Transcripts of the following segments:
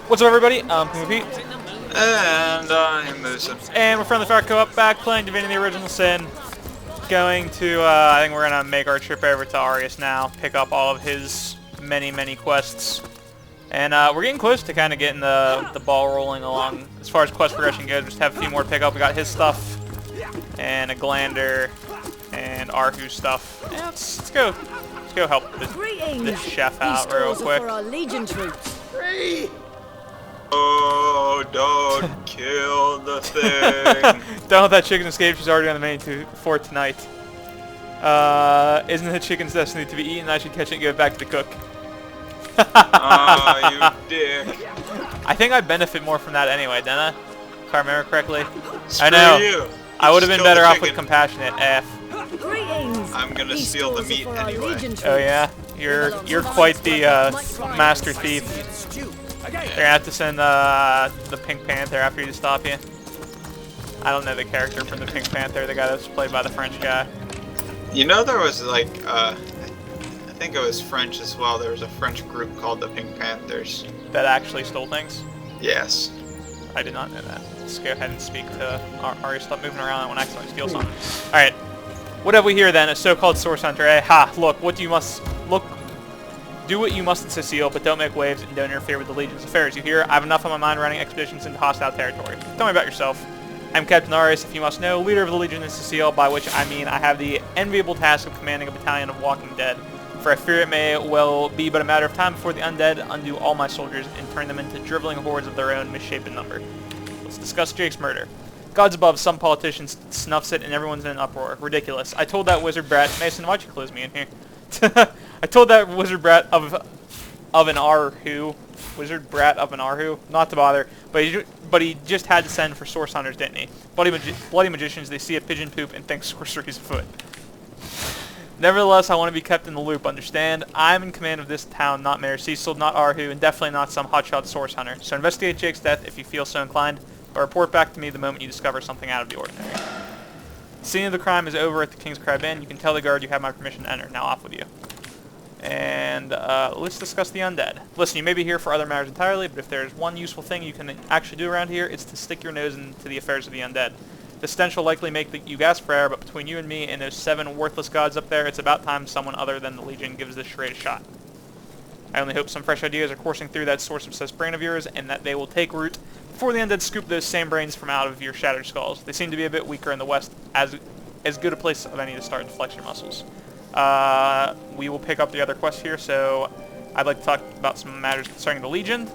What's up, everybody? I'm Pete. And I'm Moosin. And we're Friendly Fire Co-op back playing Divinity the Original Sin. Going to, I think we're going to make our trip over to Arias now, pick up all of his many quests. And we're getting close to kind of getting the ball rolling along. As far as quest progression goes, we just have a few more to pick up. We got his stuff, and a Glander, and Arhu stuff. Yeah, let's go help this chef out real quick. For our Legion troops. Oh, don't kill the thing. Don't let that chicken escape. She's already on the menu for tonight. Isn't the chicken's destiny to be eaten? I should catch it and give it back to the cook. Ah, you dick. I think I benefit more from that anyway, didn't I? If I remember correctly. Screw I know. You. I would have been better off with chicken. compassionate F. Greetings. I'm gonna steal the meat anyway. Oh yeah, you're quite the master thief. They're gonna have to send the Pink Panther after you to stop you. I don't know the character from the Pink Panther. The guy that's played by the French guy. You know there was like, I think it was French as well. There was a French group called the Pink Panthers. That actually stole things? Yes. I did not know that. Let's go ahead and speak to Arias. Stop moving around. I want to accidentally steal something. Alright. What have we here then? A so-called source hunter. Eh? Ha! Look, do what you must in Cecile, but don't make waves and don't interfere with the Legion's affairs. You hear? I have enough on my mind running expeditions into hostile territory. Tell me about yourself. I'm Captain Arias, if you must know, leader of the Legion in Cecile, by which I mean I have the enviable task of commanding a battalion of walking dead. For I fear it may well be but a matter of time before the undead undo all my soldiers and turn them into driveling hordes of their own misshapen number. Let's discuss Jake's murder. Gods above, some politician snuffs it and everyone's in an uproar. Ridiculous. I told that wizard brat, Mason, why'd you close me in here? I told that wizard brat of an Arhu, not to bother, but he just had to send for source hunters, didn't he? Bloody magicians, they see a pigeon poop and think sorcery's afoot. Nevertheless, I want to be kept in the loop, understand? I'm in command of this town, not Mayor Cecile, not Arhu, and definitely not some hotshot source hunter. So investigate Jake's death if you feel so inclined, but report back to me the moment you discover something out of the ordinary. The scene of the crime is over at the King's Crab Inn. You can tell the guard you have my permission to enter. Now off with you. And let's discuss the undead. Listen, you may be here for other matters entirely, but if there's one useful thing you can actually do around here, it's to stick your nose into the affairs of the undead. The stench will likely make you gasp for air, but between you and me and those 7 worthless gods up there, it's about time someone other than the Legion gives this charade a shot. I only hope some fresh ideas are coursing through that source obsessed brain of yours, and that they will take root before the undead scoop those same brains from out of your shattered skulls. They seem to be a bit weaker in the west, as good a place of any to start to flex your muscles. We will pick up the other quest here, so I'd like to talk about some matters concerning the Legion.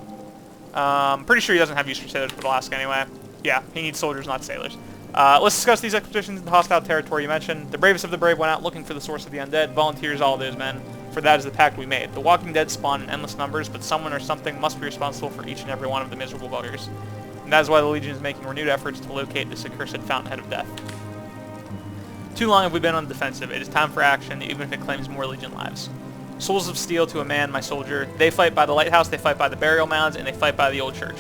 Pretty sure he doesn't have use for sailors, but I'll ask anyway. Yeah, he needs soldiers, not sailors. Let's discuss these expeditions into hostile territory you mentioned. The bravest of the brave went out looking for the source of the undead. Volunteers, all those men, for that is the pact we made. The walking dead spawn in endless numbers, but someone or something must be responsible for each and every one of the miserable buggers. And that is why the Legion is making renewed efforts to locate this accursed fountainhead of death. Too long have we been on the defensive. It is time for action, even if it claims more Legion lives. Souls of steel to a man, my soldier. They fight by the lighthouse, they fight by the burial mounds, and they fight by the old church.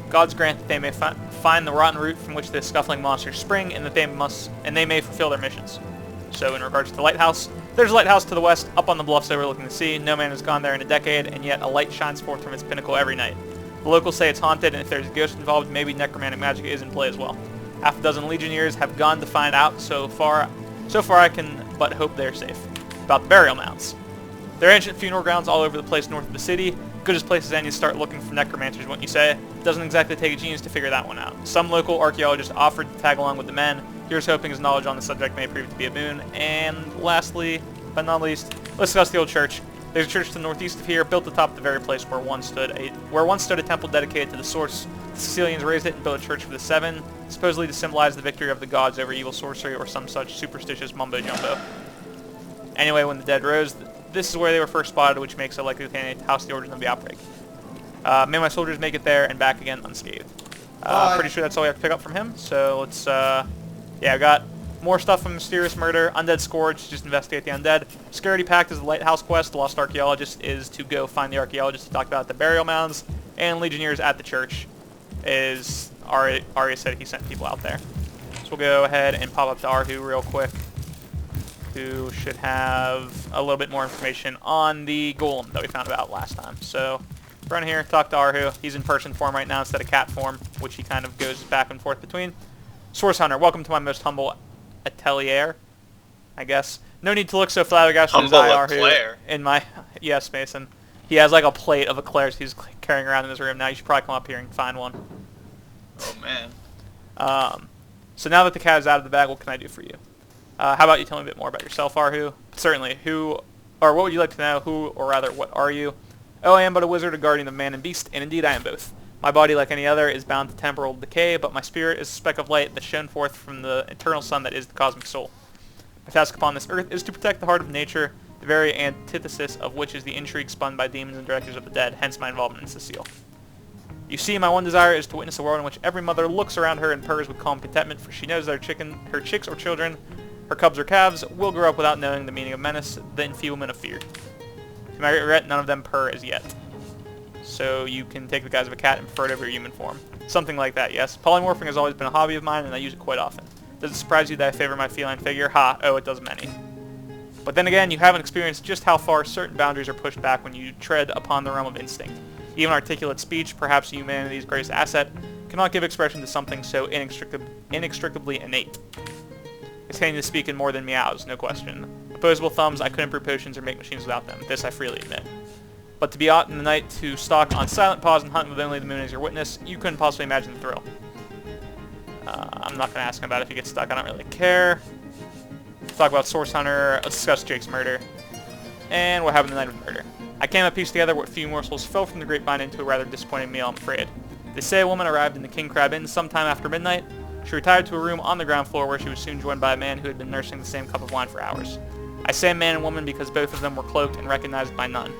Gods grant that they may find the rotten root from which the scuffling monsters spring, and that they may fulfill their missions. So, in regards to the lighthouse, there's a lighthouse to the west, up on the bluffs overlooking the sea. No man has gone there in a decade, and yet a light shines forth from its pinnacle every night. The locals say it's haunted, and if there's a ghost involved, maybe necromantic magic is in play as well. Half a dozen Legionnaires have gone to find out. So far I can but hope they're safe. About the burial mounds. There are ancient funeral grounds all over the place north of the city. Good as place as any to start looking for necromancers, wouldn't you say? Doesn't exactly take a genius to figure that one out. Some local archaeologists offered to tag along with the men. Here's hoping his knowledge on the subject may prove to be a boon. And lastly, but not least, let's discuss the old church. There's a church to the northeast of here, built atop the very place where once stood a temple dedicated to the source. The Sicilians raised it and built a church for the 7, supposedly to symbolize the victory of the gods over evil sorcery or some such superstitious mumbo-jumbo. Anyway, when the dead rose, this is where they were first spotted, which makes it likely to house the origin of the outbreak. May my soldiers make it there and back again unscathed. Pretty sure that's all we have to pick up from him, so let's, yeah, I got more stuff from Mysterious Murder, Undead Scourge, just investigate the undead. Security Pact is the Lighthouse quest, the Lost Archaeologist is to go find the archaeologist to talk about the burial mounds, and Legionnaires at the church is, Arias said he sent people out there. So we'll go ahead and pop up to Arhu real quick, who should have a little bit more information on the golem that we found about last time. So Run here, talk to Arhu. He's in person form right now instead of cat form, which he kind of goes back and forth between. Source Hunter, welcome to my most humble atelier, I guess. No need to look so flabbergasted as I, Arhu. In my... Yes, Mason. He has like a plate of eclairs he's carrying around in his room now. You should probably come up here and find one. Oh, man. So now that the cat is out of the bag, what can I do for you? How about you tell me a bit more about yourself, Arhu? Certainly. What would you like to know? Who, or rather, what are you? Oh, I am but a wizard, a guardian of man and beast, and indeed I am both. My body, like any other, is bound to temporal decay, but my spirit is a speck of light that shone forth from the eternal sun that is the cosmic soul. My task upon this earth is to protect the heart of nature, the very antithesis of which is the intrigue spun by demons and directors of the dead, hence my involvement in Cecile. You see, my one desire is to witness a world in which every mother looks around her and purrs with calm contentment, for she knows that her chicks or children, her cubs or calves, will grow up without knowing the meaning of menace, the enfeeblement of fear. To my regret, none of them purr as yet. So you can take the guise of a cat and prefer it over your human form. Something like that, yes. Polymorphing has always been a hobby of mine, and I use it quite often. Does it surprise you that I favor my feline figure? Ha, oh, it does many. But then again, you haven't experienced just how far certain boundaries are pushed back when you tread upon the realm of instinct. Even articulate speech, perhaps humanity's greatest asset, cannot give expression to something so inextricably innate. It's handy to speak in more than meows, no question. Opposable thumbs, I couldn't brew potions or make machines without them. This I freely admit. But to be out in the night to stalk on silent paws and hunt with only the moon as your witness, you couldn't possibly imagine the thrill. I'm not going to ask him about if he gets stuck, I don't really care. Talk about Source Hunter, let's discuss Jake's murder. And what happened the night of the murder. I came to piece together what few morsels fell from the grapevine into a rather disappointing meal, I'm afraid. They say a woman arrived in the King Crab Inn sometime after midnight. She retired to a room on the ground floor where she was soon joined by a man who had been nursing the same cup of wine for hours. I say man and woman because both of them were cloaked and recognized by none.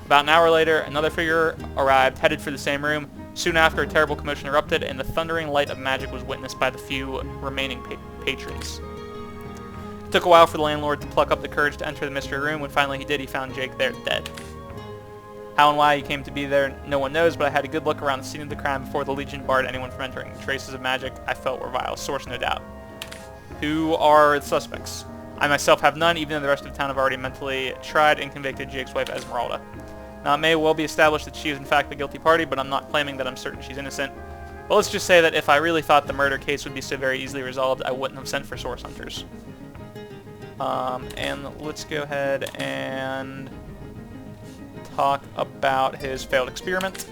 About an hour later, another figure arrived, headed for the same room. Soon after, a terrible commotion erupted, and the thundering light of magic was witnessed by the few remaining patrons. It took a while for the landlord to pluck up the courage to enter the mystery room. When finally he did, he found Jake there, dead. How and why he came to be there, no one knows, but I had a good look around the scene of the crime before the Legion barred anyone from entering. Traces of magic I felt were vile. Source, no doubt. Who are the suspects? I myself have none, even though the rest of the town have already mentally tried and convicted Jake's wife, Esmeralda. Now, it may well be established that she is in fact the guilty party, but I'm not claiming that I'm certain she's innocent. But let's just say that if I really thought the murder case would be so very easily resolved, I wouldn't have sent for source hunters. And let's go ahead and talk about his failed experiment.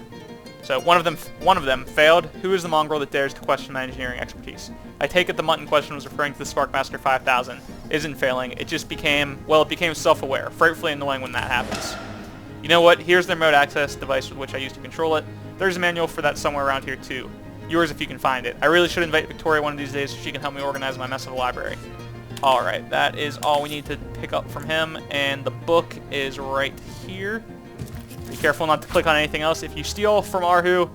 So one of them failed. Who is the mongrel that dares to question my engineering expertise? I take it the mutt in question was referring to the Sparkmaster 5000. Isn't failing. It just became, well, it became self-aware. Frightfully annoying when that happens. You know what? Here's the remote access device with which I used to control it. There's a manual for that somewhere around here too. Yours if you can find it. I really should invite Victoria one of these days so she can help me organize my mess of a library. Alright, that is all we need to pick up from him, and the book is right here. Be careful not to click on anything else. If you steal from Arhu,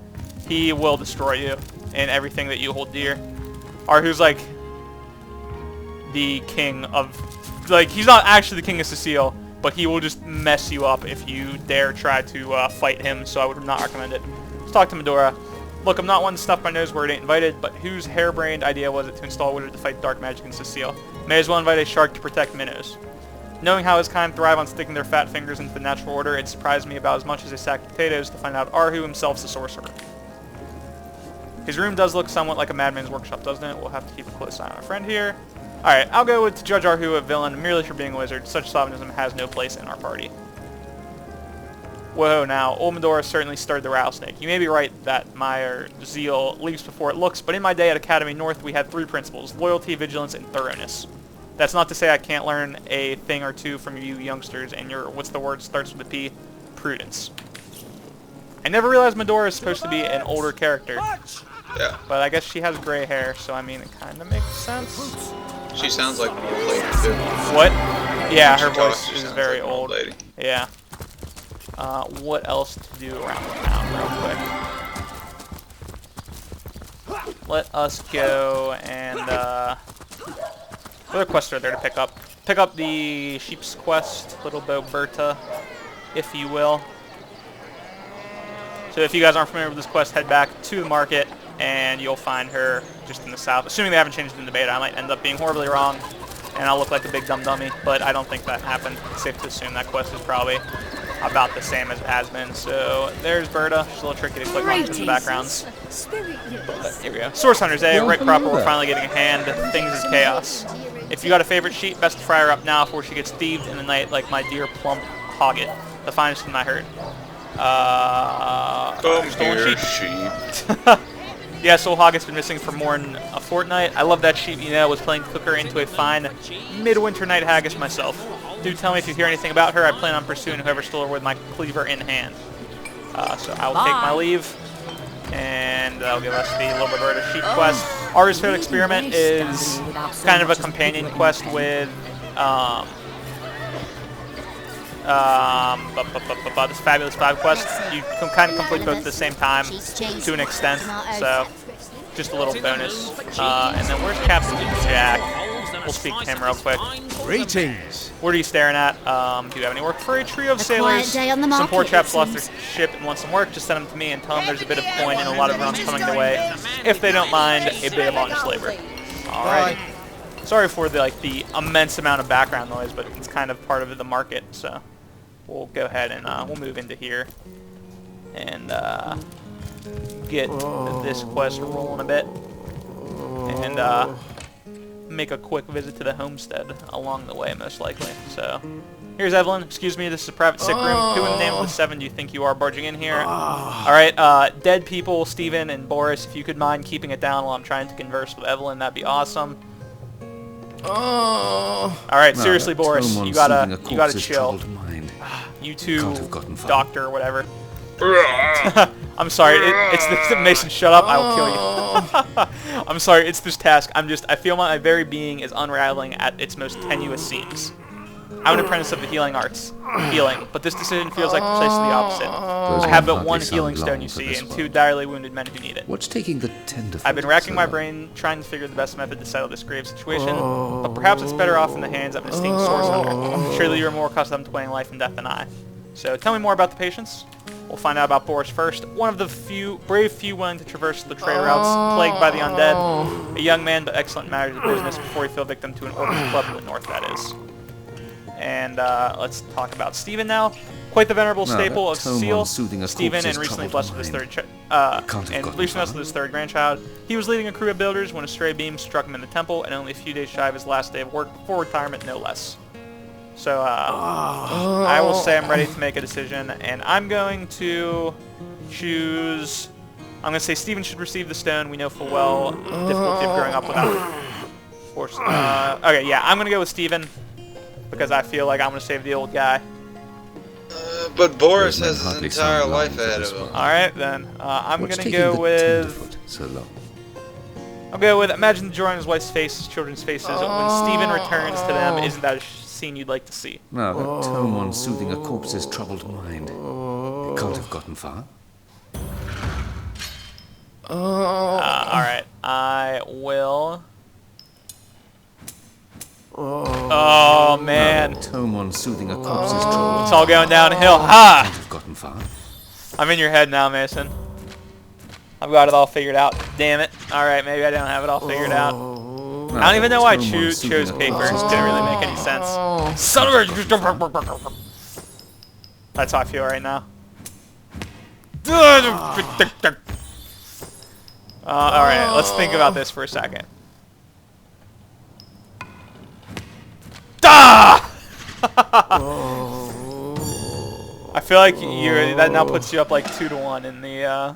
he will destroy you and everything that you hold dear. Arhu's like the king of... Like, he's not actually the king of Cecile, but he will just mess you up if you dare try to fight him, so I would not recommend it. Let's talk to Medora. Look, I'm not one to stuff my nose where it ain't invited, but whose harebrained idea was it to install a wizard to fight dark magic in Cecile? May as well invite a shark to protect minnows. Knowing how his kind thrive on sticking their fat fingers into the natural order, it surprised me about as much as a sack of potatoes to find out Arhu himself's a sorcerer. His room does look somewhat like a madman's workshop, doesn't it? We'll have to keep a close eye on our friend here. Alright, I'll go with to judge Arhu a villain merely for being a wizard. Such sovereignism has no place in our party. Whoa, now, old Medora certainly stirred the rattlesnake. You may be right that my zeal leaps before it looks, but in my day at Academy North, we had 3 principles: loyalty, vigilance, and thoroughness. That's not to say I can't learn a thing or two from you youngsters and your, what's the word, starts with a P, prudence. I never realized Medora is supposed to be an older character. Yeah. But I guess she has gray hair, so I mean, it kind of makes sense. She sounds like an old lady, too. What? Yeah, her She talks, voice she is sounds very like an old. lady. Yeah. What else to do around the town real quick? Let us go and, what other quests are there to pick up? Pick up the sheep's quest, Little Bow Berta, if you will. So if you guys aren't familiar with this quest, head back to the market, and you'll find her just in the south. Assuming they haven't changed it in the beta, I might end up being horribly wrong, and I'll look like a big dumb dummy, but I don't think that happened. It's safe to assume that quest is probably about the same as it has been. So there's Berta. She's a little tricky to click on in the backgrounds. But here we go. Source Hunters, eh? Right proper, we're finally getting a hand. Things is chaos. If you got a favorite sheep, best to fry her up now before she gets thieved in the night like my dear plump hogget. The finest in my herd. Stolen sheep. Yeah, Soul Hogget's been missing for more than a fortnight. I love that sheep, you know, was playing cooker into a fine midwinter night haggis myself. Do tell me if you hear anything about her. I plan on pursuing whoever stole her with my cleaver in hand. So I will take my leave, and that'll give us the Little Berta sheep quest. Arias Failed Experiment is kind of a companion quest with this Fabulous 5 quest. You can kind of complete both at the same time to an extent, so just a little bonus. And then where's Captain Jack? We'll speak to him real quick. Greetings. What are you staring at? Do you have any work for a trio of sailors? Some poor chaps lost their ship and want some work. Just send them to me and tell them there's a bit of coin and a lot of runs coming their way. If they don't mind, a bit of honest labor. Alright. Sorry for the immense amount of background noise, but it's kind of part of the market, so we'll go ahead and we'll move into here and get this quest rolling a bit and make a quick visit to the homestead along the way, most likely. So here's Evelyn. Excuse me, this is a private sick room. Who in the name of the 7 do you think you are barging in here? Alright, dead people, Steven and Boris, if you could mind keeping it down while I'm trying to converse with Evelyn, that'd be awesome. Alright, seriously, Boris, you gotta chill. You too, doctor or whatever. I'm sorry, it's this, Mason, shut up, I will kill you. I'm sorry, it's this task. I feel my very being is unraveling at its most tenuous seams. I'm an apprentice of the healing arts, but this decision feels like precisely the opposite. I have but one healing stone, you see, and 2 direly wounded men who need it. What's taking the tender? I've been racking my brain trying to figure the best method to settle this grave situation, but perhaps it's better off in the hands of an esteemed source hunter. Surely you're more accustomed to weighing life and death than I. So tell me more about the patients. We'll find out about Boris first. One of the brave few willing to traverse the trade routes, plagued by the undead. A young man, but excellent matters of business before he fell victim to an orphan club in the north, that is. And let's talk about Steven now. Quite the venerable staple of Cecile. Steven, and recently blessed with his third grandchild. He was leading a crew of builders when a stray beam struck him in the temple, and only a few days shy of his last day of work before retirement, no less. So I will say I'm ready to make a decision, and I'm going to choose. I'm going to say Steven should receive the stone. We know full well the difficulty of growing up without it. Of course. Okay, yeah, I'm going to go with Steven because I feel like I'm going to save the old guy. But Boris has his entire life ahead of him. Alright, then. I'm going to go with... I'll go with, imagine the joy on his wife's face, his children's faces. When Steven returns to them, isn't that a scene you'd like to see? No, that tome on soothing a corpse's troubled mind. It can't have gotten far. Alright, I will... Oh man! Tome on soothing a corpse's troubled. It's all going downhill. Ha! Can't have gotten far. I'm in your head now, Mason. I've got it all figured out. Damn it! All right, maybe I don't have it all figured out. I don't even know why I chose paper. It didn't really make any sense. Son of a! That's how I feel right now. All right, let's think about this for a second. I feel like that now puts you up like 2-1 in the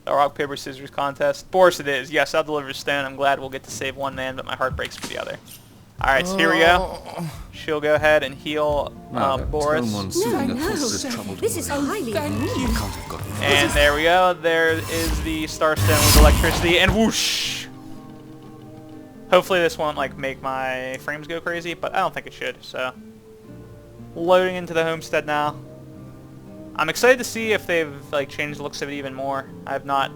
rock paper scissors contest. Boris, it is. Yes, I'll deliver the stone. I'm glad we'll get to save one man, but my heart breaks for the other. All right, so here we go. She'll go ahead and heal Boris. No, this is highly unusual. And there we go. There is the star stone with electricity, and whoosh. Hopefully this won't like make my frames go crazy, but I don't think it should. So, loading into the homestead now. I'm excited to see if they've like changed the looks of it even more. Had not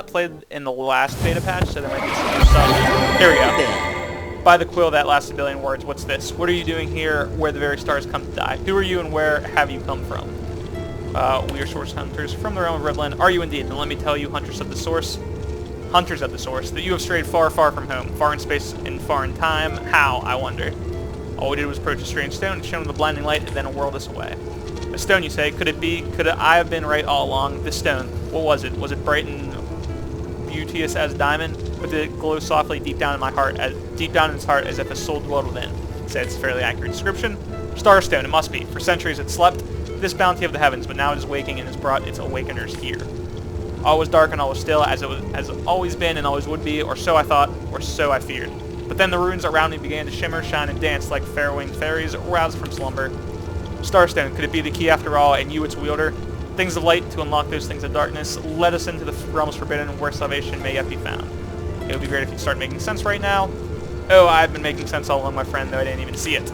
played in the last beta patch, so there might be some new stuff. Here we go. By the quill that lasts a billion words. What's this? What are you doing here, where the very stars come to die? Who are you, and where have you come from? We are source hunters from the realm of Redland. Are you indeed? Then let me tell you, hunters of the source, that you have strayed far, far from home, far in space and far in time. How, I wonder? All we did was approach a strange stone and shone with a blinding light and then whirled us away. A stone, you say? Could it be? Could I have been right all along? This stone, what was it? Was it bright and beauteous as a diamond? Or did it glow softly deep down in my heart, deep down in its heart, as if a soul dwelled within? Say it's a fairly accurate description. Starstone, it must be. For centuries it slept, this bounty of the heavens, but now it is waking and has brought its awakeners here. All was dark and all was still, as it has always been and always would be, or so I thought, or so I feared. But then the runes around me began to shimmer, shine, and dance like fair-winged fairies roused from slumber. Starstone, could it be the key after all, and you its wielder? Things of light to unlock those things of darkness, let us into the realms forbidden where salvation may yet be found. It would be great if you'd start making sense right now. Oh, I've been making sense all along, my friend, though I didn't even see it.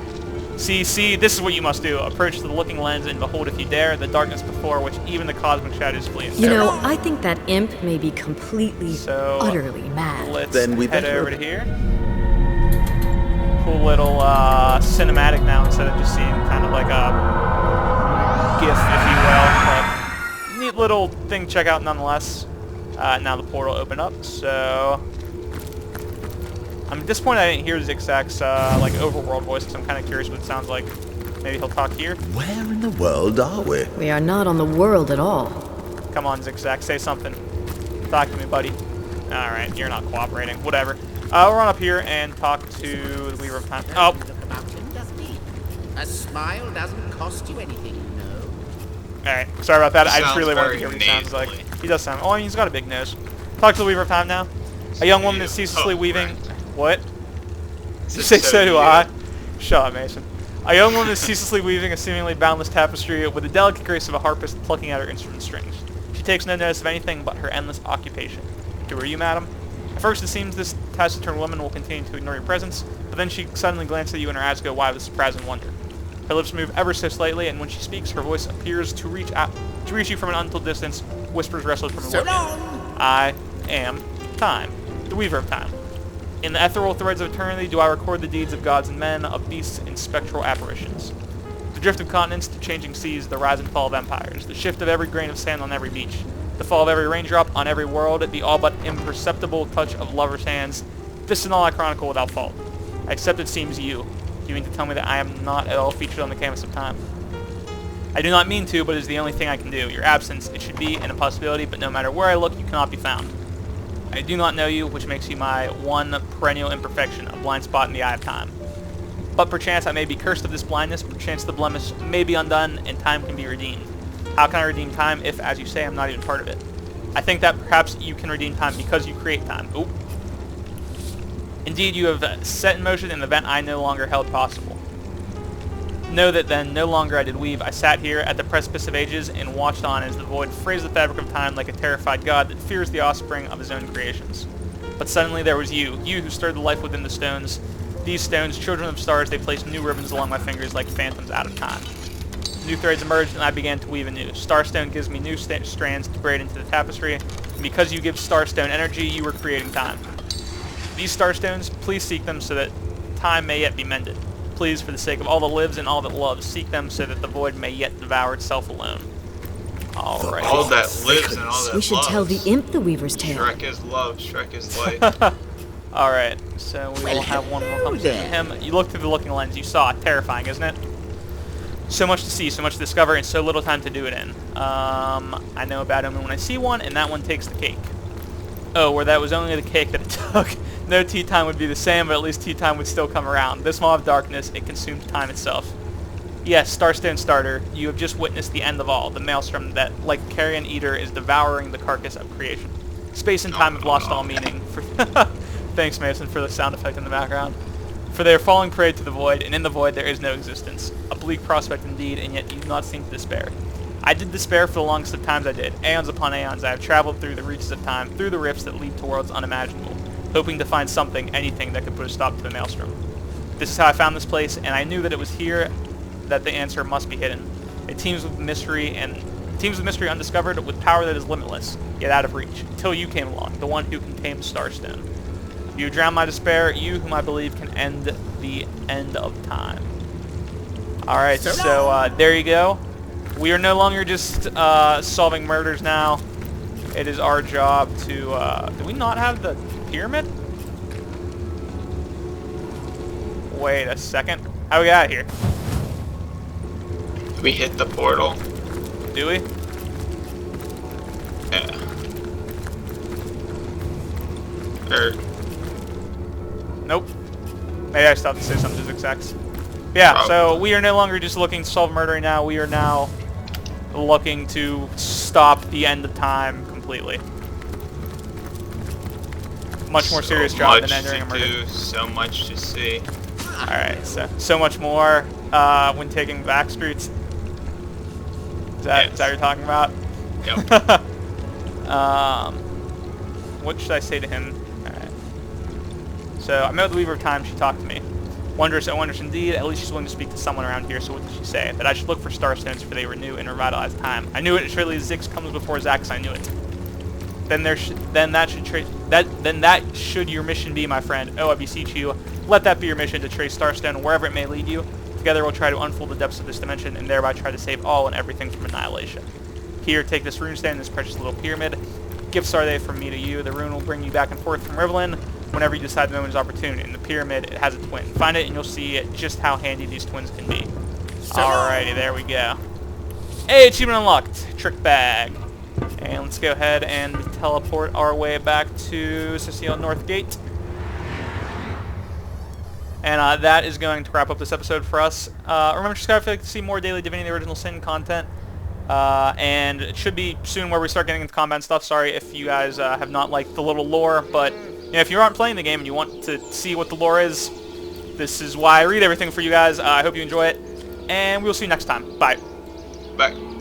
See, this is what you must do. Approach the looking lens and behold, if you dare, the darkness before which even the cosmic shadows flee. You know, I think that imp may be completely, utterly mad. Let's head over to here. Cool little cinematic now instead of just seeing kind of like a GIF, if you will. But neat little thing to check out nonetheless. Now the portal opened up, so I'm disappointed I didn't hear Zigzag's like overworld voice, because I'm kind of curious what it sounds like. Maybe he'll talk here. Where in the world are we? We are not on the world at all. Come on, Zigzag, say something. Talk to me, buddy. Alright, you're not cooperating. Whatever. We'll run up here and talk to the Weaver of Time. Oh! A smile doesn't cost you anything, you know. Alright, sorry about that. I just Sounds really wanted to very hear what he sounds like. nasally. He does sound... Oh, I mean, he's got a big nose. Talk to the Weaver of Time now. A young woman is Cecily Weaving... right. What? You say so do I? Shut up, Mason. A young woman is ceaselessly weaving a seemingly boundless tapestry with the delicate grace of a harpist plucking at her instrument strings. She takes no notice of anything but her endless occupation. Who are you, madam? At first it seems this taciturn woman will continue to ignore your presence, but then she suddenly glances at you and her eyes go wide with surprise and wonder. Her lips move ever so slightly, and when she speaks, her voice appears to reach you from an untold distance, whispers wrestled from So within. long! I am Time, the Weaver of Time. In the ethereal threads of eternity do I record the deeds of gods and men, of beasts and spectral apparitions. The drift of continents, the changing seas, the rise and fall of empires, the shift of every grain of sand on every beach, the fall of every raindrop on every world, the all but imperceptible touch of lovers' hands, this is all I chronicle without fault. Except it seems you. Do you mean to tell me that I am not at all featured on the canvas of time? I do not mean to, but it is the only thing I can do. Your absence, it should be an impossibility, but no matter where I look, you cannot be found. I do not know you, which makes you my one perennial imperfection, a blind spot in the eye of time. But perchance I may be cursed of this blindness, perchance the blemish may be undone, and time can be redeemed. How can I redeem time if, as you say, I'm not even part of it? I think that perhaps you can redeem time because you create time. Oop. Indeed, you have set in motion an event I no longer held possible. Know that then, no longer I did weave. I sat here at the precipice of ages and watched on as the void phrased the fabric of time like a terrified god that fears the offspring of his own creations. But suddenly there was you who stirred the life within the stones. These stones, children of stars, they placed new ribbons along my fingers like phantoms out of time. New threads emerged and I began to weave anew. Starstone gives me new strands to braid into the tapestry, and because you give Starstone energy, you are creating time. These Starstones, please seek them so that time may yet be mended. Please, for the sake of all that lives and all that loves, seek them so that the void may yet devour itself alone. Alright. All that lives and all that We should loves. tell the imp the Weaver's tale. Shrek is love, Shrek is life. Alright, so we will have one more conversation with him. You look through the looking lens, you saw it. Terrifying, isn't it? So much to see, so much to discover, and so little time to do it in. I know a bad omen when I see one, and that one takes the cake. Oh, where that was only the cake that it took. No tea time would be the same, but at least tea time would still come around. This maw of darkness, it consumed time itself. Yes, Starstone Starter, you have just witnessed the end of all, the maelstrom that, like a carrion eater, is devouring the carcass of creation. Space and time have lost all meaning. Thanks, Mason, for the sound effect in the background. For they are falling prey to the void, and in the void there is no existence. A bleak prospect indeed, and yet you do not seem to despair. I did despair for the longest of times I did. Aeons upon aeons I have traveled through the reaches of time, through the rifts that lead to worlds unimaginable, hoping to find something, anything that could put a stop to the maelstrom. This is how I found this place, and I knew that it was here that the answer must be hidden. It teems with mystery undiscovered, with power that is limitless, yet out of reach, until you came along, the one who can tame Starstone. You drown my despair, you whom I believe can end the end of time. Alright, so there you go. We are no longer just solving murders now. It is our job to... do we not have the pyramid? Wait a second. How do we get out of here? We hit the portal. Do we? Yeah. Or Nope. Maybe I stopped to say something to Zigzags. Yeah, so we are no longer just looking to solve murder now. We are now looking to stop the end of time completely. Much more serious job than entering a murder. So much to see. Alright, so much more when taking back streets. Is that what you're talking about? Yep. What should I say to him? Alright. So I met with the Weaver of Time. She talked to me. Wondrous, oh wondrous indeed. At least she's willing to speak to someone around here. So what did she say? That I should look for starstones, for they renew and revitalize time. I knew it. Surely Zix comes before Zax. I knew it. Then that should your mission be, my friend. Oh, I beseech you, let that be your mission, to trace Starstone wherever it may lead you. Together we'll try to unfold the depths of this dimension and thereby try to save all and everything from annihilation. Here, take this runestone, this precious little pyramid. Gifts are they from me to you. The rune will bring you back and forth from Evelyn whenever you decide the moment is opportune. In the pyramid, it has a twin. Find it and you'll see just how handy these twins can be. Alrighty, there we go. Hey, achievement unlocked. Trick bag. And let's go ahead and teleport our way back to Cecile North Gate. And that is going to wrap up this episode for us. Remember to subscribe if you'd like to see more daily Divinity Original Sin content. And it should be soon where we start getting into combat and stuff. Sorry if you guys have not liked the little lore, but you know, if you aren't playing the game and you want to see what the lore is, this is why I read everything for you guys. I hope you enjoy it, and we'll see you next time. Bye. Bye.